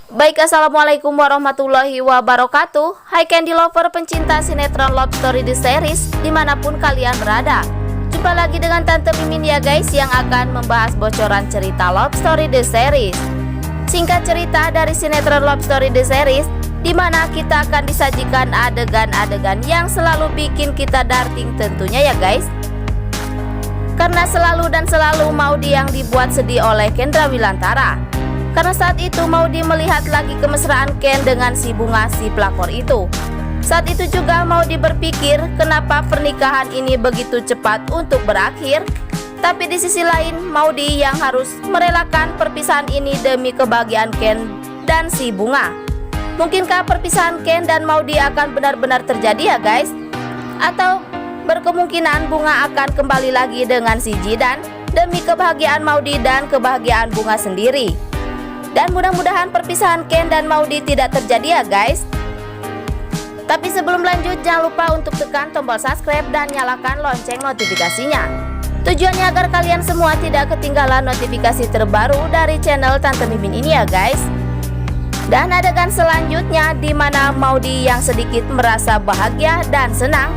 Baik, assalamualaikum warahmatullahi wabarakatuh. Hai Candy Lover, pencinta sinetron Love Story The Series dimanapun kalian berada. Jumpa lagi dengan Tante Mimin ya guys, yang akan membahas bocoran cerita Love Story The Series. Singkat cerita dari sinetron Love Story The Series, dimana kita akan disajikan adegan-adegan yang selalu bikin kita darting tentunya ya guys. Karena selalu Maudy yang dibuat sedih oleh Kendra Wilantara. Karena saat itu Maudy melihat lagi kemesraan Ken dengan si Bunga, si pelakor itu. Saat itu juga Maudy berpikir kenapa pernikahan ini begitu cepat untuk berakhir. Tapi di sisi lain Maudy yang harus merelakan perpisahan ini demi kebahagiaan Ken dan si Bunga. Mungkinkah perpisahan Ken dan Maudy akan benar-benar terjadi ya guys? Atau berkemungkinan Bunga akan kembali lagi dengan si Jidan demi kebahagiaan Maudy dan kebahagiaan Bunga sendiri. Dan mudah-mudahan perpisahan Ken dan Maudy tidak terjadi ya guys. Tapi sebelum lanjut, jangan lupa untuk tekan tombol subscribe dan nyalakan lonceng notifikasinya. Tujuannya agar kalian semua tidak ketinggalan notifikasi terbaru dari channel Tante Mimin ini ya guys. Dan adegan selanjutnya dimana Maudy yang sedikit merasa bahagia dan senang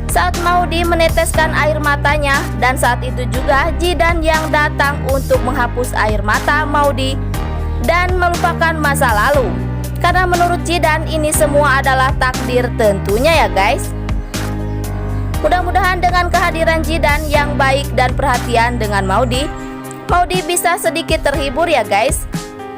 saat Maudy meneteskan air matanya. Dan saat itu juga Jidan yang datang untuk menghapus air mata Maudy dan melupakan masa lalu. Karena menurut Jidan ini semua adalah takdir tentunya ya guys. Mudah-mudahan dengan kehadiran Jidan yang baik dan perhatian dengan Maudy bisa sedikit terhibur ya guys.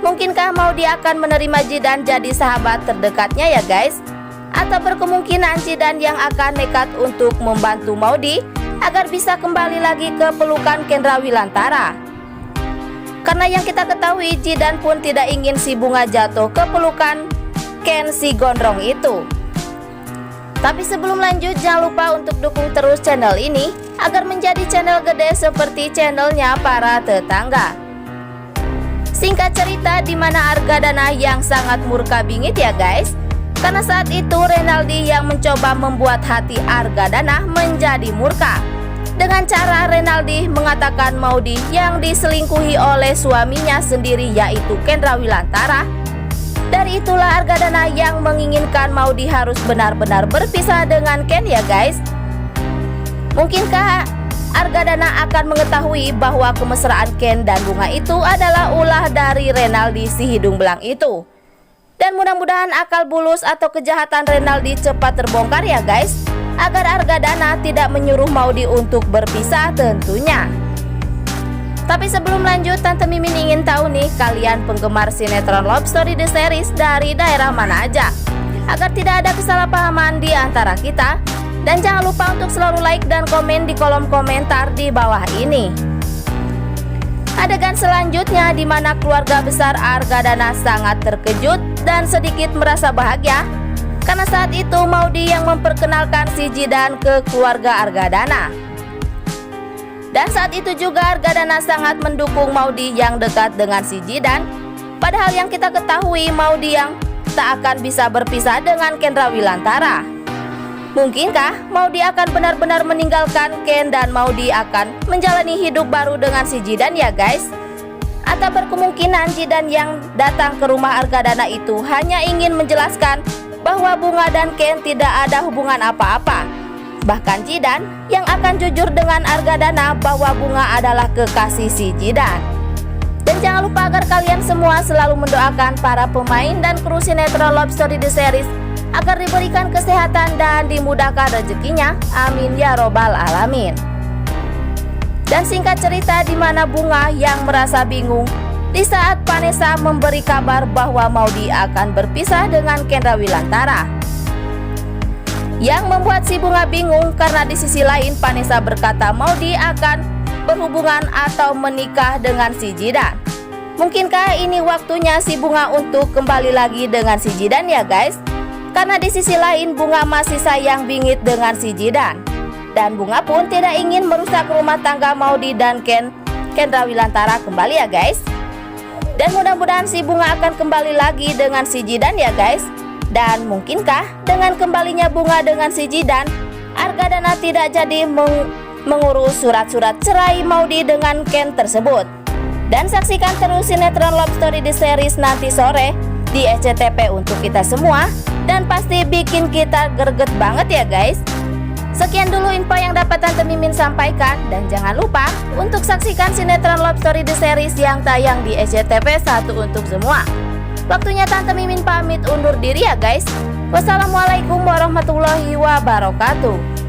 Mungkinkah Maudy akan menerima Jidan jadi sahabat terdekatnya ya guys? Atau berkemungkinan Jidan yang akan nekat untuk membantu Maudy agar bisa kembali lagi ke pelukan Kendra Wilantara. Karena yang kita ketahui Jidan pun tidak ingin si Bunga jatuh ke pelukan Ken si gondrong itu. Tapi sebelum lanjut, jangan lupa untuk dukung terus channel ini agar menjadi channel gede seperti channelnya para tetangga. Singkat cerita dimana Argadana yang sangat murka bingit ya guys. Karena saat itu Renaldi yang mencoba membuat hati Argadana menjadi murka dengan cara Renaldi mengatakan Maudy yang diselingkuhi oleh suaminya sendiri yaitu Kendra Wilantara. Dari itulah Argadana yang menginginkan Maudy harus benar-benar berpisah dengan Ken ya guys. Mungkinkah Argadana akan mengetahui bahwa kemesraan Ken dan Bunga itu adalah ulah dari Renaldi si hidung belang itu? Dan mudah-mudahan akal bulus atau kejahatan Renaldi cepat terbongkar ya guys, agar Argadana tidak menyuruh Maudy untuk berpisah tentunya. Tapi sebelum lanjut, Tante Mimin ingin tahu nih, kalian penggemar sinetron Love Story The Series dari daerah mana aja? Agar tidak ada kesalahpahaman di antara kita. Dan jangan lupa untuk selalu like dan komen di kolom komentar di bawah ini. Adegan selanjutnya dimana keluarga besar Argadana sangat terkejut dan sedikit merasa bahagia. Karena saat itu Maudy yang memperkenalkan si Jidan ke keluarga Argadana. Dan saat itu juga Argadana sangat mendukung Maudy yang dekat dengan si Jidan. Padahal yang kita ketahui Maudy yang tak akan bisa berpisah dengan Kendra Wilantara. Mungkinkah Maudy akan benar-benar meninggalkan Ken dan Maudy akan menjalani hidup baru dengan si Jidan ya guys? Atau berkemungkinan Jidan yang datang ke rumah Argadana itu hanya ingin menjelaskan bahwa Bunga dan Ken tidak ada hubungan apa-apa. Bahkan Jidan yang akan jujur dengan Argadana bahwa Bunga adalah kekasih si Jidan. Dan jangan lupa agar kalian semua selalu mendoakan para pemain dan kru sinetron Love Story The Series agar diberikan kesehatan dan dimudahkan rezekinya. Amin ya robbal alamin. Dan singkat cerita dimana Bunga yang merasa bingung di saat Vanessa memberi kabar bahwa Maudy akan berpisah dengan Kendra Wilantara. Yang membuat si Bunga bingung karena di sisi lain Vanessa berkata Maudy akan berhubungan atau menikah dengan si Jidan. Mungkinkah ini waktunya si Bunga untuk kembali lagi dengan si Jidan ya guys? Karena di sisi lain Bunga masih sayang bingit dengan si Jidan. Dan Bunga pun tidak ingin merusak rumah tangga Maudy dan Kendra Wilantara kembali ya guys. Dan mudah-mudahan si Bunga akan kembali lagi dengan si Jidan ya guys. Dan mungkinkah dengan kembalinya Bunga dengan si Jidan, Argadana tidak jadi mengurus surat-surat cerai Maudy dengan Ken tersebut. Dan saksikan terus sinetron Love Story The Series nanti sore di SCTV untuk kita semua dan pasti bikin kita greget banget ya guys. Sekian dulu info yang dapat Tante Mimin sampaikan, dan jangan lupa untuk saksikan sinetron Love Story The Series yang tayang di SCTV 1 untuk semua. Waktunya Tante Mimin pamit undur diri ya guys. Wassalamualaikum warahmatullahi wabarakatuh.